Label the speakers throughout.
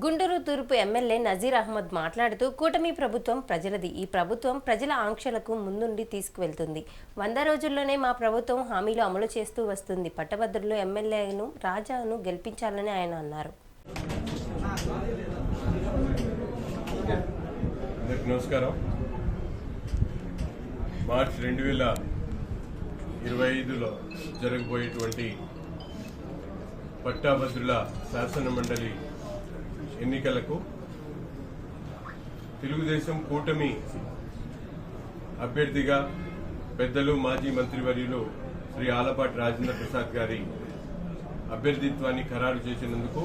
Speaker 1: గుంటూరు తూర్పు ఎమ్మెల్యే నజీర్ అహ్మద్ మాట్లాడుతూ కూటమి ప్రభుత్వం ప్రజలది. ఈ ప్రభుత్వం ప్రజల ఆంక్షలకు ముందుండి తీసుకువెళ్తుంది. 100 రోజుల్లోనే మా ప్రభుత్వం హామీలు అమలు చేస్తూ వస్తుంది. పట్టభద్రులు ఎమ్మెల్యేను రాజాను గెలిపించాలని ఆయన అన్నారు.
Speaker 2: నమస్కారం. మార్చి 2025లో జరగబోయేటువంటి పట్టాభద్రుల శాసన మండలి ఎన్నికలకు తెలుగుదేశం కూటమి అభ్యర్థిగా పెద్దలు మాజీ మంత్రివర్యులు శ్రీ ఆలపాటి రాజేంద్ర ప్రసాద్ గారి అభ్యర్థిత్వాన్ని ఖరారు చేసినందుకు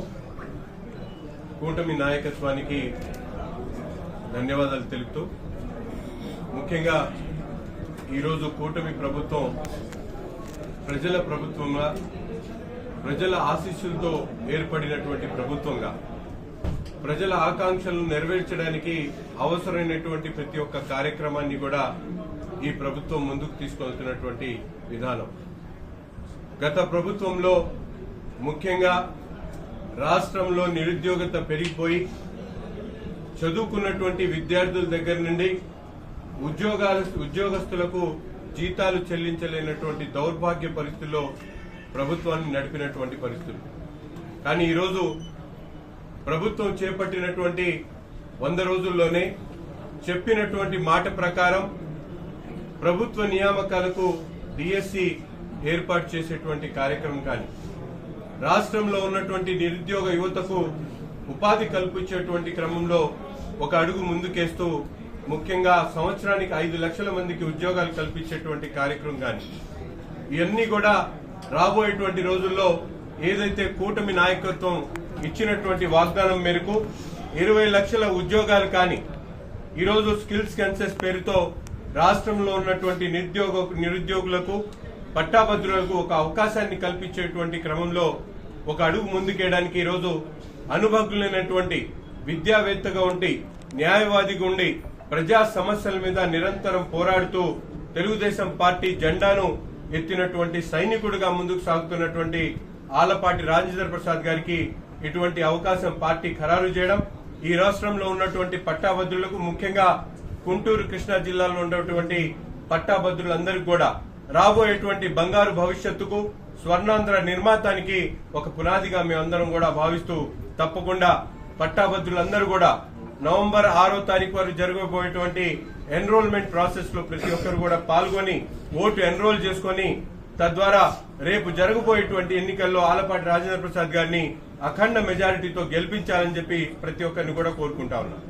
Speaker 2: కూటమి నాయకత్వానికి ధన్యవాదాలు తెలుపుతూ, ముఖ్యంగా ఈరోజు కూటమి ప్రభుత్వం ప్రజల ప్రభుత్వంగా, ప్రజల ఆశీస్సులతో ఏర్పడినటువంటి ప్రభుత్వంగా ప్రజల ఆకాంక్షలను నెరవేర్చడానికి అవసరమైనటువంటి ప్రతి ఒక్క కార్యక్రమాన్ని కూడా ఈ ప్రభుత్వం ముందుకు తీసుకెళ్తున్నటువంటి విధానం. గత ప్రభుత్వంలో ముఖ్యంగా రాష్ట్రంలో నిరుద్యోగత పెరిగిపోయి చదువుకున్నటువంటి విద్యార్థుల దగ్గర నుండి ఉద్యోగస్తులకు జీతాలు చెల్లించలేనటువంటి దౌర్భాగ్య పరిస్థితుల్లో ప్రభుత్వాన్ని నడిపినటువంటి పరిస్థితులు. కానీ ఈరోజు ప్రభుత్వం చేపట్టినటువంటి 100 రోజుల్లోనే చెప్పినటువంటి మాట ప్రకారం ప్రభుత్వ నియామకాలకు డిఎస్సి ఏర్పాటు చేసేటువంటి కార్యక్రమం కానీ, రాష్ట్రంలో ఉన్నటువంటి నిరుద్యోగ యువతకు ఉపాధి కల్పించేటువంటి క్రమంలో ఒక అడుగు ముందుకేస్తూ ముఖ్యంగా సంవత్సరానికి 5 లక్షల మందికి ఉద్యోగాలు కల్పించేటువంటి కార్యక్రమం కానీ, ఇవన్నీ కూడా రాబోయేటువంటి రోజుల్లో ఏదైతే కూటమి నాయకత్వం ఇచ్చినటువంటి వాగ్దానం మేరకు 20 లక్షల ఉద్యోగాలు కానీ, ఈరోజు స్కిల్స్ సెన్సెస్ పేరుతో రాష్ట్రంలో ఉన్నటువంటి నిరుద్యోగులకు పట్టాభద్రులకు ఒక అవకాశాన్ని కల్పించేటువంటి క్రమంలో ఒక అడుగు ముందుకేయడానికి ఈరోజు అనుభవజ్ఞులైనటువంటి విద్యావేత్తగా ఉండి, న్యాయవాదిగా ఉండి, ప్రజా సమస్యల మీద నిరంతరం పోరాడుతూ తెలుగుదేశం పార్టీ జెండాను ఎత్తినటువంటి సైనికుడిగా ముందుకు సాగుతున్నటువంటి ఆలపాటి రాజేంద్ర ప్రసాద్ గారికి ఇటువంటి అవకాశం పార్టీ ఖరారు చేయడం, ఈ రాష్ట్రంలో ఉన్నటువంటి పట్టాభద్రులకు, ముఖ్యంగా గుంటూరు కృష్ణా జిల్లాలో ఉన్నటువంటి పట్టాభద్రులందరికీ కూడా రాబోయేటువంటి బంగారు భవిష్యత్తుకు, స్వర్ణాంధ్ర నిర్మాతానికి ఒక పునాదిగా మేమందరం కూడా భావిస్తూ, తప్పకుండా పట్టాభద్రులందరూ కూడా నవంబర్ 6వ తారీఖు వరకు జరగబోయేటువంటి ఎన్రోల్మెంట్ ప్రాసెస్ లో ప్రతి ఒక్కరు కూడా పాల్గొని ఓటు ఎన్రోల్ చేసుకుని తద్వారా రేపు జరగబోయేటువంటి ఎన్నికల్లో ఆలపాటి రాజేంద్ర ప్రసాద్ గారిని అఖండ మెజారిటీతో గెలిపించాలని చెప్పి ప్రతి ఒక్కరిని కూడా కోరుకుంటా ఉన్నాం.